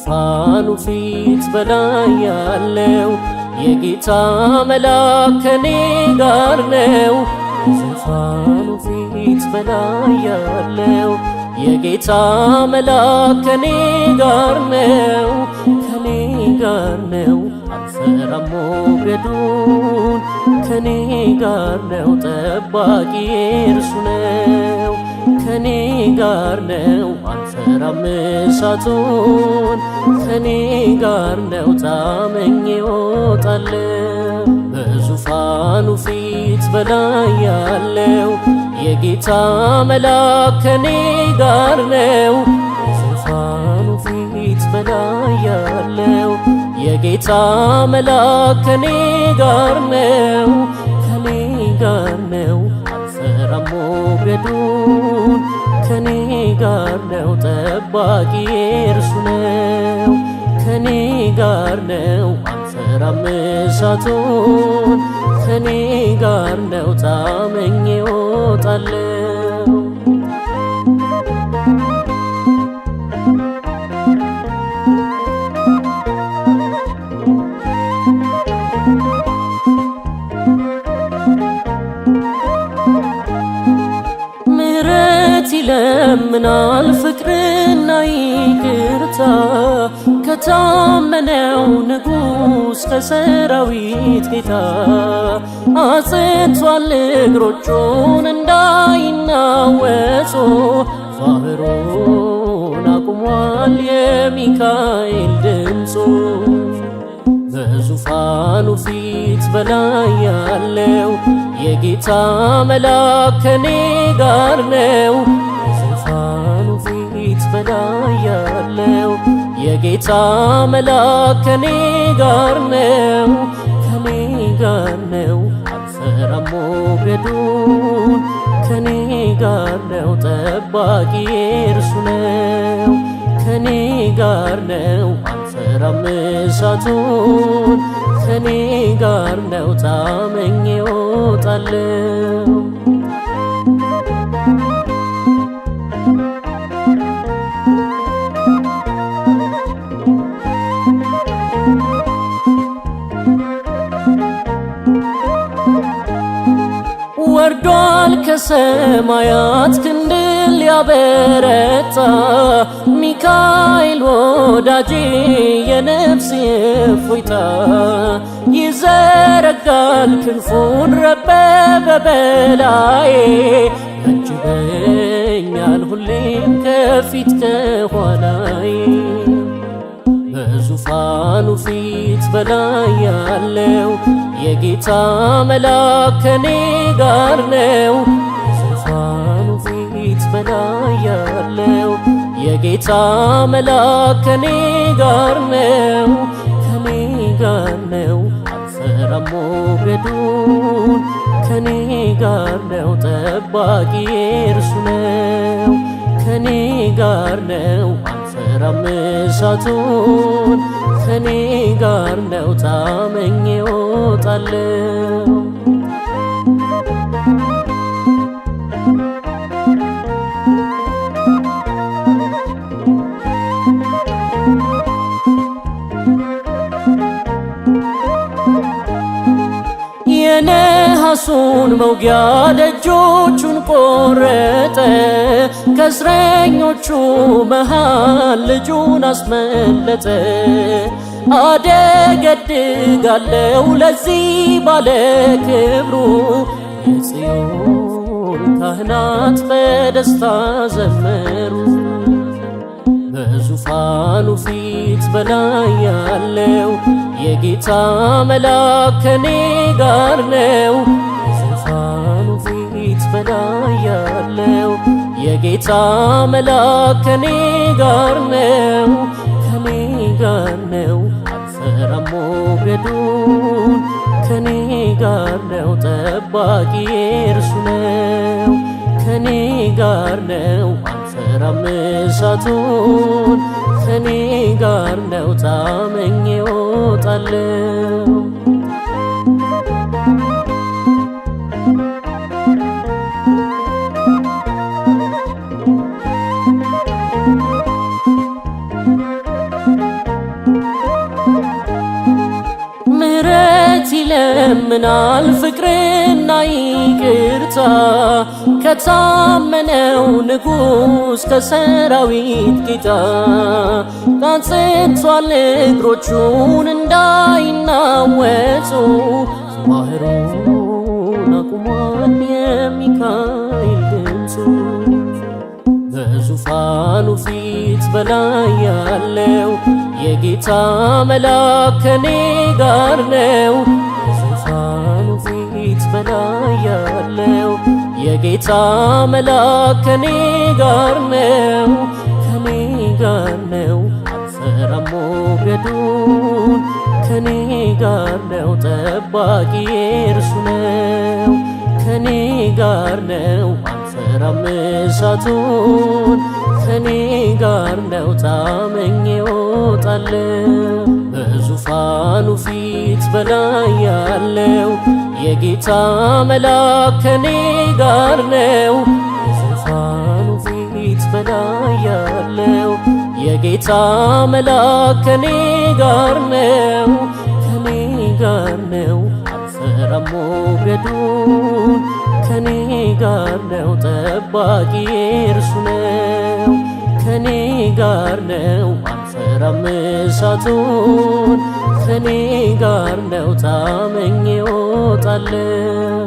በዙፋኑ ፊት በላይ ያለው የጌታ መልአክ ከኔ ጋር ነው። በዙፋኑ ፊት በላይ ያለው የጌታ መልአክ ከኔ ጋር ነው፣ ከኔ ጋር ነው። አልፈራም ሞገዱን፣ ከኔ ጋር ነው። ጠባቂ እርሱ ነው፣ ከኔ ጋር ነው። አልፈራም እሳቱን፣ ከኔ ጋር ነው። ታመኜ እወጣለሁ። በዙፋኑ ፊት በላይ ያለው የጌታ መልአክ ከኔ ጋር ነው። በዙፋኑ ፊት በላይ ያለው የጌታ መልአክ ከኔ ጋር ነው፣ ከኔ ጋር ነው። አልፈራም ሞገዱን፣ ከኔ ጋር ነው። ጠባቂ እርሱ ነው፣ ከኔ ጋር ነው። አልፈራም እሳቱን፣ ከኔ ጋር ነው። ታመኜ እወጣለሁ። ምሕረት ይለምናል ፍቅርና ይቅርታ ከታመነው ንጉሥ ከሰራዊት ጌታ። አጽንቷል እግሮቹን እንዳይናወጹ፣ ባህሩን አቁሟል የሚካኤል ድምፁ። በዙፋኑ ፊት በላይ ያለው የጌታ መልአክ ከኔ ጋር ነው። በዙፋኑ ፊት በላይ ያለው የጌታ መልአክ ከኔ ጋር ነው፣ ከኔ ጋር ነው። አልፈራም ሞገዱን፣ ከኔ ጋር ነው። ጠባቂ እርሱ ነው፣ ከኔ ጋር ነው። አልፈራም እሳቱን፣ ከኔ ጋር ነው። ታመኜ እወጣለሁ። ወርዷል ከሰማያት ክንድል ሊያበረታ፣ ሚካኤል ወዳጄ የነፍሴ እፎይታ። ይዘረጋል ክንፉን ረበበ በላዬ፣ ያጅበኛል ሁሌም ከፊት ከኋላዬ። በዙፋኑ ፊት በላይ ያለው የጌታ መልአክ ከኔ ጋር ነው። በዙፋኑ ፊት በላይ ያለው የጌታ መልአክ ከኔ ጋር ነው፣ ከኔ ጋር ነው። አልፈራም ሞገዱን፣ ከኔ ጋር ነው። ጠባቂ እርሱ ነው፣ ከኔ ጋር ነው። አልፈራም እሳቱን፣ ከኔ ጋር ነው። ታመኜ እወጣለሁ። የነሐሱን መውጊያ ደጆቹን ቆረጠ፣ ከእስረኞቹ መሃል ልጁን አስመለጠ። አደገድጋለው ለዚህ ባለ ክብሩ፣ የጽዮን ካህናት በደስታ ዘመሩ። በዙፋኑ ፊት በላይ ያለው የጌታ መልአክ ከኔ ጋር ነው። በዙፋኑ ፊት በላይ ያለው የጌታ መልአክ ከኔ ጋር ነው፣ ከኔ ጋር ነው። አልፈራም ሞገዱን፣ ከኔ ጋር ነው። ጠባቂ እርሱ ነው፣ ከኔ ጋር ነው። አልፈራም እሳቱን፣ ከኔ ጋር ነው። ታመኜ እወጣለሁ። ይለምናል ፍቅርና ይቅርታ ከታመነው ንጉሥ ከሰራዊት ጌታ አጽንቷል እግሮቹን እንዳይናወጹ ባህሩን አቁሟል የሚካኤል ድምፁ በዙፋኑ ፊት በላይ ያለው የጌታ መልአክ ከኔ ጋር ነው። በዙፋኑ ፊት በላይ ያለው የጌታ መልአክ ከኔ ጋር ነው፣ ከኔ ጋር ነው። አልፈራም ሞገዱን፣ ከኔ ጋር ነው። ጠባቂ እርሱ ነው፣ ከኔ ጋር ነው። አልፈራም እሳቱን፣ ከኔ ጋር ነው። ታመኜ እወጣለሁ። በዙፋኑ ፊት በላይ ያለው የጌታ መልአክ ከኔ ጋር ነው። በዙፋኑ ፊት በላይ ያለው የጌታ መልአክ ከኔ ጋር ነው፣ ከኔ ጋር ነው። አልፈራም ሞገዱን፣ ከኔ ጋር ነው። ጠባቂ እርሱ ነው፣ ከኔ ጋር ነው። አልፈራም እሳቱን፣ ከኔ ጋር ነው። ታመኜ እወጣለሁ።